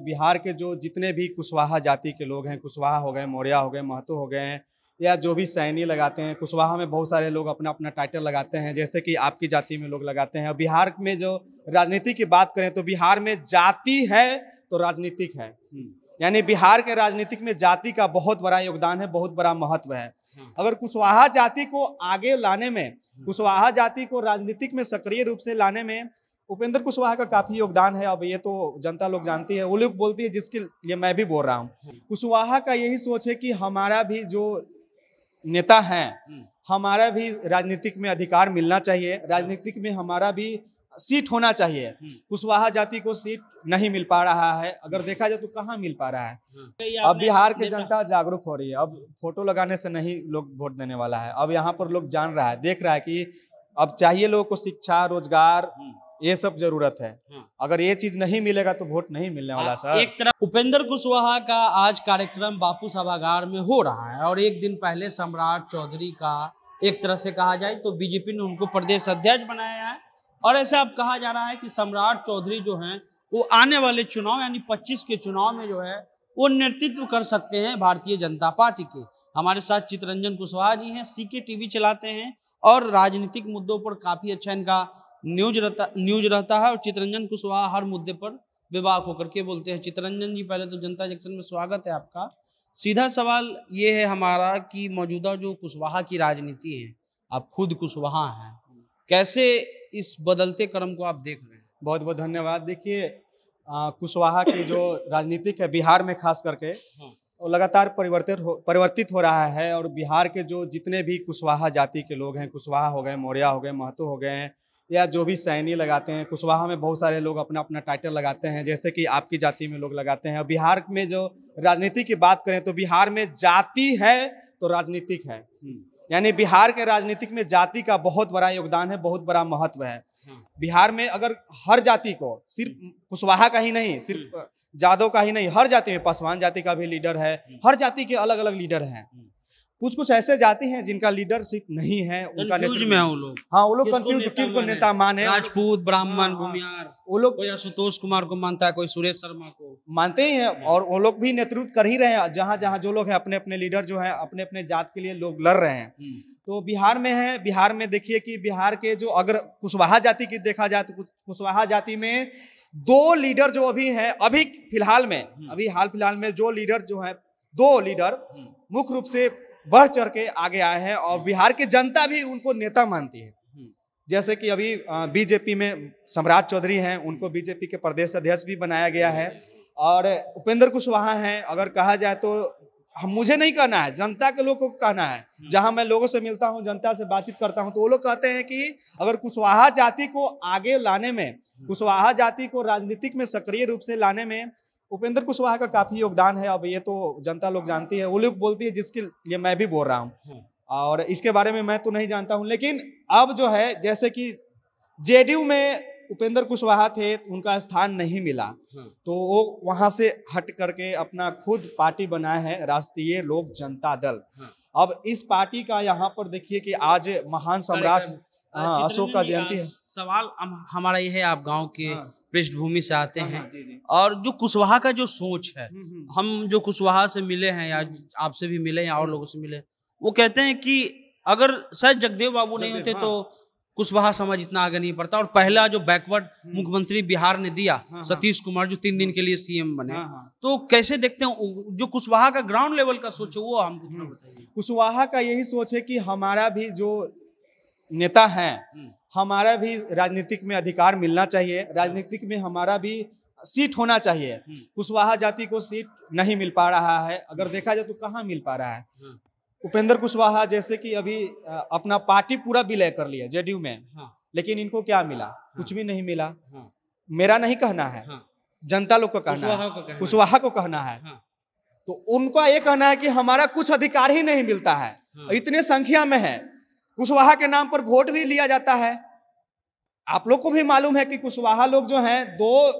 बिहार के जो जितने भी कुशवाहा जाति के लोग हैं, कुशवाहा हो गए, मौर्य हो गए, महतो हो गए हैं, या जो भी सैनी लगाते हैं, कुशवाहा में बहुत सारे लोग अपना अपना टाइटल लगाते हैं, जैसे कि आपकी जाति में लोग लगाते हैं। और बिहार में जो राजनीति की बात करें तो बिहार में जाति है तो राजनीतिक है, यानी बिहार के राजनीतिक में जाति का बहुत बड़ा योगदान है, बहुत बड़ा महत्व है। अगर कुशवाहा जाति को आगे लाने में, कुशवाहा जाति को राजनीतिक में सक्रिय रूप से लाने में उपेंद्र कुशवाहा का काफी योगदान है। अब ये तो जनता लोग जानती है, वो लोग बोलती है, जिसके लिए मैं भी बोल रहा हूँ। कुशवाहा का यही सोच है कि हमारा भी जो नेता है, हमारा भी राजनीतिक में अधिकार मिलना चाहिए, राजनीतिक में हमारा भी सीट होना चाहिए। कुशवाहा जाति को सीट नहीं मिल पा रहा है, अगर देखा जाए तो कहाँ मिल पा रहा है। अब बिहार की जनता जागरूक हो रही है, अब फोटो लगाने से नहीं लोग वोट देने वाला है। अब यहाँ पर लोग जान रहा है, देख रहा है कि अब चाहिए लोगों को शिक्षा, रोजगार, ये सब जरूरत है। अगर ये चीज नहीं मिलेगा तो वोट नहीं मिलने वाला सर। एक तरफ उपेंद्र कुशवाहा का आज कार्यक्रम बापू सभागार में हो रहा है और एक दिन पहले सम्राट चौधरी का एक तरह से कहा जाए तो बीजेपी ने उनको प्रदेश अध्यक्ष बनाया है। और ऐसा अब कहा जा रहा है कि सम्राट चौधरी जो हैं वो आने वाले चुनाव यानी 25 के चुनाव में जो है वो नेतृत्व कर सकते हैं भारतीय जनता पार्टी के। हमारे साथ चितरंजन कुशवाहा जी हैं, सीके टीवी चलाते हैं और राजनीतिक मुद्दों पर काफी अच्छा इनका न्यूज रहता है। और चितरंजन कुशवाहा हर मुद्दे पर बेबाक होकर के बोलते हैं। चितरंजन जी, पहले तो जनता जंक्शन में स्वागत है आपका। सीधा सवाल ये है हमारा कि मौजूदा जो कुशवाहा की राजनीति है, आप खुद कुशवाहा हैं, कैसे इस बदलते क्रम को आप देख रहे हैं? बहुत बहुत धन्यवाद। देखिए, कुशवाहा की जो राजनीतिक है बिहार में खास करके वो लगातार परिवर्तित हो रहा है। और बिहार के जो जितने भी कुशवाहा जाति के लोग हैं, कुशवाहा हो गए, मौर्य हो गए, महतो हो गए हैं, या जो भी सैनी लगाते हैं, कुशवाहा में बहुत सारे लोग अपना अपना टाइटल लगाते हैं, जैसे कि आपकी जाति में लोग लगाते हैं। और बिहार में जो राजनीति की बात करें तो बिहार में जाति है तो राजनीतिक है, यानी बिहार के राजनीतिक में जाति का बहुत बड़ा योगदान है, बहुत बड़ा महत्व है। बिहार में अगर हर जाति को, सिर्फ कुशवाहा का ही नहीं, सिर्फ जादव का ही नहीं, हर जाति में, पासवान जाति का भी लीडर है, हर जाति के अलग अलग लीडर हैं। कुछ कुछ ऐसे जाति हैं जिनका लीडरशिप नहीं है, उनका नेतृत्व में वो लोग, हाँ वो लोग कंफ्यूज, किनको नेता माने, राजपूत, ब्राह्मण, भूमियार, वो लोग कोई आशुतोष कुमार को मानता है, कोई सुरेश शर्मा को मानते ही हैं। और वो लोग भी नेतृत्व कर ही रहे हैं, जहाँ जहाँ जो लोग हैं अपने अपने लीडर जो हैं अपने अपने जात के लिए लोग लड़ रहे हैं। तो बिहार में है, बिहार में देखिए कि बिहार के जो, अगर कुशवाहा जाति की देखा जाए तो कुशवाहा जाति में 2 लीडर जो अभी हैं, अभी फिलहाल में, अभी हाल फिलहाल में जो लीडर जो है, 2 लीडर मुख्य रूप से बढ़ चढ़ के आगे आए हैं और बिहार की जनता भी उनको नेता मानती है। जैसे कि अभी बीजेपी में सम्राट चौधरी हैं, उनको बीजेपी के प्रदेश अध्यक्ष भी बनाया गया है। और उपेंद्र कुशवाहा हैं, अगर कहा जाए तो मुझे नहीं कहना है, जनता के लोगों को कहना है। जहां मैं लोगों से मिलता हूं, जनता से बातचीत करता हूं, तो वो लोग कहते हैं कि अगर कुशवाहा जाति को आगे लाने में, कुशवाहा जाति को राजनीतिक में सक्रिय रूप से लाने में उपेंद्र कुशवाहा का काफी योगदान है। अब ये तो जनता लोग जानती है, वो लोग बोलती है, जिसके लिए मैं भी बोल रहा हूँ। और इसके बारे में मैं तो नहीं जानता हूँ, लेकिन अब जो है, जैसे कि जेडीयू में उपेंद्र कुशवाहा थे, उनका स्थान नहीं मिला, तो वो वहां से हट करके अपना खुद पार्टी बनाया है, राष्ट्रीय लोक जनता दल। अब इस पार्टी का यहाँ पर देखिए कि आज महान सम्राट अशोक का जयंती है। सवाल हमारा ये है, आप गाँव के पृष्ठभूमि से आते हैं और जो कुशवाहा का जो सोच है, हम जो कुशवाहा से मिले हैं या आपसे भी मिले या और लोगों से मिले, वो कहते हैं कि अगर शायद जगदेव बाबू नहीं होते तो कुशवाहा समाज इतना आगे नहीं बढ़ता। और पहला जो बैकवर्ड मुख्यमंत्री बिहार ने दिया, सतीश कुमार, जो 3 दिन के लिए सीएम बने, तो कैसे देखते हैं जो कुशवाहा का ग्राउंड लेवल का सोच है, वो हमको बताइए। कुशवाहा का यही सोच है कि हमारा भी जो नेता है, हमारा भी राजनीतिक में अधिकार मिलना चाहिए, राजनीतिक में हमारा भी सीट होना चाहिए। कुशवाहा जाति को सीट नहीं मिल पा रहा है, अगर देखा जाए तो कहाँ मिल पा रहा है। उपेंद्र कुशवाहा जैसे कि अभी अपना पार्टी पूरा विलय कर लिया जेडीयू में, लेकिन इनको क्या मिला? कुछ भी नहीं मिला। मेरा नहीं कहना है, जनता लोग को कहना है, कुशवाहा को कहना है। तो उनका ये कहना है कि हमारा कुछ अधिकार ही नहीं मिलता है, इतने संख्या में है। कुशवाहा के नाम पर वोट भी लिया जाता है। आप लोग को भी मालूम है कि कुशवाहा लोग जो हैं, 2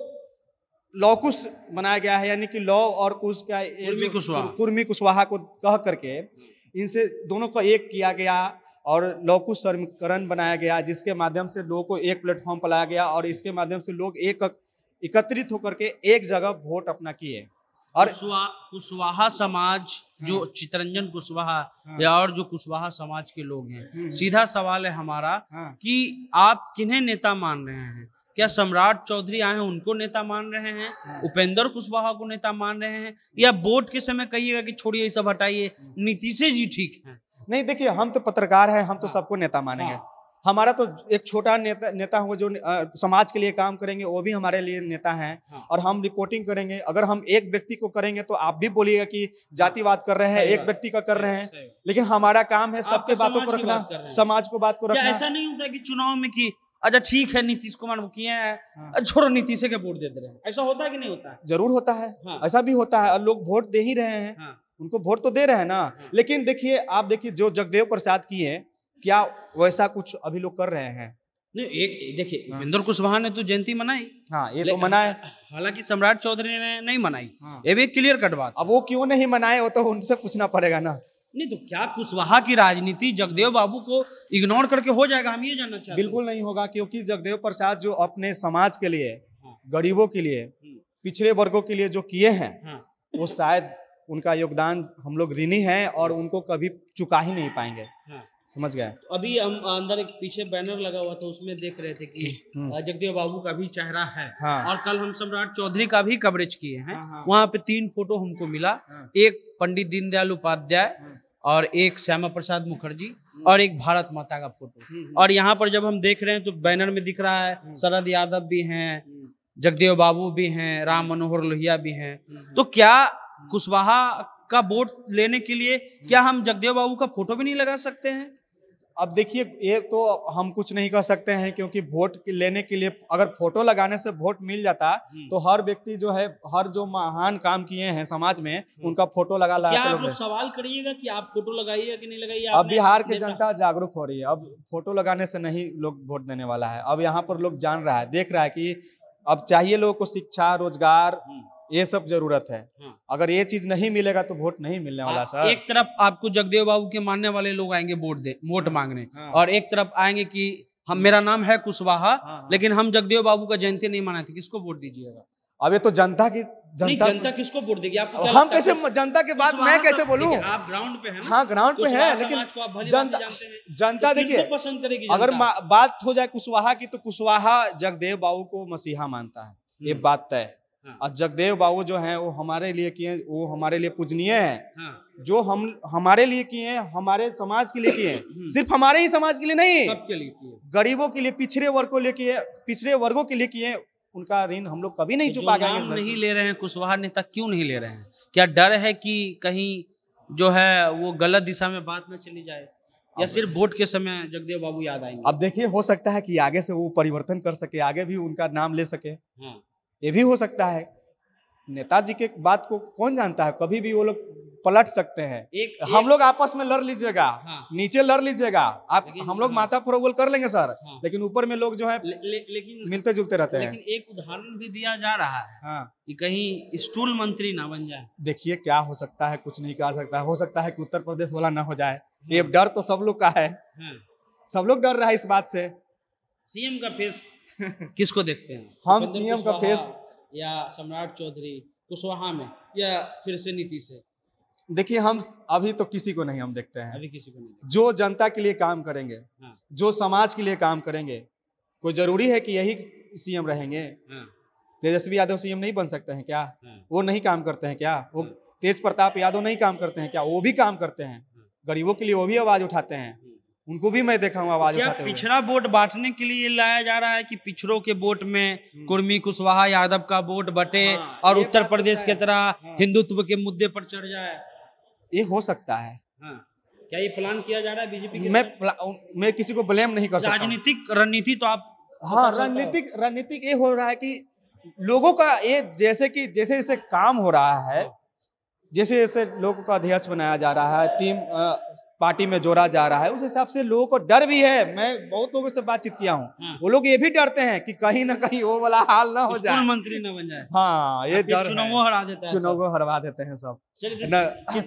लौकुश बनाया गया है, यानी कि लौ और कुश का कुर्मी कुशवाहा को कह करके इनसे दोनों को एक किया गया और लौकुश समीकरण बनाया गया, जिसके माध्यम से लोगों को एक प्लेटफॉर्म पर लाया गया और इसके माध्यम से लोग एकत्रित होकर के एक जगह वोट अपना किए। और कुशवाहा समाज जो चितरंजन कुशवाहा या और जो कुशवाहा समाज के लोग हैं, सीधा सवाल है हमारा कि आप किन्हें नेता मान रहे हैं? क्या सम्राट चौधरी आए हैं उनको नेता मान रहे हैं, उपेंद्र कुशवाहा को नेता मान रहे हैं, या वोट के समय कहिएगा कि छोड़िए ये सब हटाइए, नीतीश जी ठीक हैं? नहीं, देखिए हम तो पत्रकार हैं, हम तो सबको नेता मानेंगे। हमारा तो एक छोटा नेता हो जो समाज के लिए काम करेंगे, वो भी हमारे लिए नेता हैं। और हम रिपोर्टिंग करेंगे। अगर हम एक व्यक्ति को करेंगे तो आप भी बोलिएगा कि जातिवाद कर रहे हैं, एक व्यक्ति का कर रहे हैं, लेकिन हमारा काम है सबके बातों को रखना, समाज को बात को रखना। ऐसा नहीं होता कि चुनाव में कि अच्छा ठीक है नीतीश कुमार किए हैं, छोड़ो नीतीश के वोट देते रहे, ऐसा होता है कि नहीं होता है? जरूर होता है, ऐसा भी होता है। और लोग वोट दे ही रहे हैं, उनको वोट तो दे रहे हैं ना। लेकिन देखिए, आप देखिए जो जगदेव प्रसाद किए, क्या वैसा कुछ अभी लोग कर रहे हैं? नहीं, एक देखिए उपेंद्र कुशवाहा ने तो जयंती मनाई। ये तो मनाए, हालांकि सम्राट चौधरी ने नहीं मनाई। ये भी क्लियर कट बात। अब वो क्यों नहीं मनाए, वो तो उनसे पूछना पड़ेगा ना। नहीं तो क्या कुशवाहा की राजनीति जगदेव बाबू को इग्नोर करके हो जाएगा? हम ये जानना चाहते हैं। बिल्कुल नहीं होगा, क्योंकि जगदेव प्रसाद जो अपने समाज के लिए, गरीबों के लिए, पिछड़े वर्गों के लिए जो किए हैं, वो शायद उनका योगदान हम लोग ऋणी हैं और उनको कभी चुका ही नहीं पाएंगे। समझ गए? तो अभी हम अंदर एक पीछे बैनर लगा हुआ था, उसमें देख रहे थे कि जगदेव बाबू का भी चेहरा है। और कल हम सम्राट चौधरी का भी कवरेज किए हैं। वहाँ पे 3 फोटो हमको मिला, एक पंडित दीनदयाल उपाध्याय और एक श्यामा प्रसाद मुखर्जी और एक भारत माता का फोटो। और यहाँ पर जब हम देख रहे हैं तो बैनर में दिख रहा है शरद यादव भी हैं, जगदेव बाबू भी हैं, राम मनोहर लोहिया भी हैं। तो क्या कुशवाहा का वोट लेने के लिए क्या हम जगदेव बाबू का फोटो भी नहीं लगा सकते हैं? अब देखिए, ये तो हम कुछ नहीं कर सकते हैं, क्योंकि वोट लेने के लिए अगर फोटो लगाने से वोट मिल जाता तो हर व्यक्ति जो है, हर जो महान काम किए हैं समाज में, उनका फोटो लगा क्या आप लोग सवाल करिएगा कि आप फोटो लगाइए कि नहीं लगाइए? अब बिहार की जनता जागरूक हो रही है। अब फोटो लगाने से नहीं लोग वोट देने वाला है। अब यहाँ पर लोग जान रहा है, देख रहा है कि अब चाहिए लोगों को शिक्षा, रोजगार, ये सब जरूरत है। अगर ये चीज नहीं मिलेगा तो वोट नहीं मिलने वाला सर। एक तरफ आपको जगदेव बाबू के मानने वाले लोग आएंगे वोट मांगने, और एक तरफ आएंगे कि हम, मेरा नाम है कुशवाहा, लेकिन हम जगदेव बाबू का जयंती नहीं मनाए थे, किसको वोट दीजिएगा? अब ये तो जनता किसको वोट देगी? आपको हम कैसे जनता के बात मैं कैसे बोलूं? आप ग्राउंड पे हैं। हाँ, ग्राउंड पे है, लेकिन जनता देखिए, पसंद करेगी। अगर बात हो जाए कुशवाहा की, तो कुशवाहा जगदेव बाबू को मसीहा मानता है, ये बात तय है। और जगदेव बाबू जो हैं वो हमारे लिए किए, वो हमारे लिए पूजनीय हैं। जो हम हमारे लिए किए, हमारे समाज के लिए किए, सिर्फ हमारे ही समाज के लिए नहीं, सबके लिए किए, गरीबों के लिए, पिछड़े वर्गों के लिए किए। उनका ऋण हम लोग कभी नहीं चुका पाएंगे। नहीं ले रहे हैं कुशवाहा नेता, क्यों नहीं ले रहे हैं? क्या डर है कि कहीं जो है वो गलत दिशा में बात में चली जाए, या सिर्फ वोट के समय जगदेव बाबू याद आएंगे? अब देखिए, हो सकता है कि आगे से वो परिवर्तन कर सके, आगे भी उनका नाम ले सके। ये भी हो सकता है। नेताजी के बात को कौन जानता है, कभी भी वो लोग पलट सकते हैं। हम लोग आपस में लड़ लीजिएगा, नीचे लड़ लीजिएगा, आप हम लोग माथा फरोगल कर लेंगे सर, लेकिन ऊपर में लोग जो है लेकिन मिलते जुलते रहते हैं। लेकिन एक उदाहरण भी दिया जा रहा है कि कहीं स्टूल मंत्री ना बन जाए। देखिए क्या हो सकता है, कुछ नहीं कहा सकता। हो सकता है कि उत्तर प्रदेश वाला ना हो जाए, ये डर तो सब लोग का है। सब लोग डर रहा है इस बात से। सीएम का फेस किसको देखते हैं? हम सीएम का फेस या सम्राट चौधरी, कुशवाहा में, या फिर से नीतीश से? देखिए, हम अभी तो किसी को नहीं हम देखते हैं। अभी किसी को नहीं। जो जनता के लिए काम करेंगे, जो समाज के लिए काम करेंगे, कोई जरूरी है कि यही सीएम रहेंगे? तेजस्वी यादव सीएम नहीं बन सकते हैं क्या? वो नहीं काम करते हैं क्या? वो तेज प्रताप यादव नहीं काम करते हैं क्या? वो भी काम करते हैं, गरीबों के लिए वो भी आवाज उठाते हैं। उनको भी मैं देखा हूँ आवाज उठाते हुए। पिछड़ा वोट बांटने के लिए लाया जा रहा है कि पिछड़ों के वोट में कुर्मी कुशवाहा यादव का वोट बटे और उत्तर प्रदेश की तरह हिंदुत्व के मुद्दे पर चढ़ जाए? ये हो सकता है। क्या ये प्लान किया जा रहा है बीजेपी के? मैं किसी को ब्लेम नहीं कर सकता। राजनीतिक रणनीति तो आप, रणनीतिक ये हो रहा है कि लोगों का ये जैसे जैसे काम हो रहा है, जैसे जैसे लोगों का अध्यक्ष बनाया जा रहा है, टीम पार्टी में जोड़ा जा रहा है, उस हिसाब से लोगों को डर भी है। मैं बहुत लोगों से बातचीत किया हूँ, वो लोग ये भी डरते हैं कि कहीं ना कहीं वो वाला हाल ना हो जाए, मंत्री ना बन जाए। हाँ, ये डर चुनाव हरा देता है, चुनाव हरवा देते हैं सब।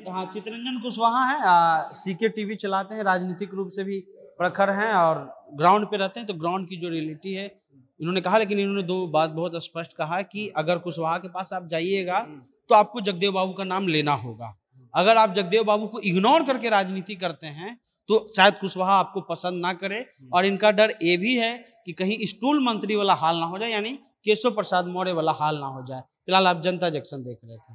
हाँ, चितरंजन कुशवाहा है, सीके टीवी चलाते हैं, राजनीतिक रूप से भी प्रखर हैं और ग्राउंड पे रहते हैं। तो ग्राउंड की जो रियलिटी है इन्होंने कहा, लेकिन इन्होंने दो बात बहुत स्पष्ट कहा कि अगर कुशवाहा के पास आप जाइएगा तो आपको जगदेव बाबू का नाम लेना होगा। अगर आप जगदेव बाबू को इग्नोर करके राजनीति करते हैं तो शायद कुशवाहा आपको पसंद ना करे। और इनका डर ये भी है कि कहीं स्टूल मंत्री वाला हाल ना हो जाए, यानी केशव प्रसाद मौर्य वाला हाल ना हो जाए। फिलहाल आप जनता जंक्शन देख रहे थे।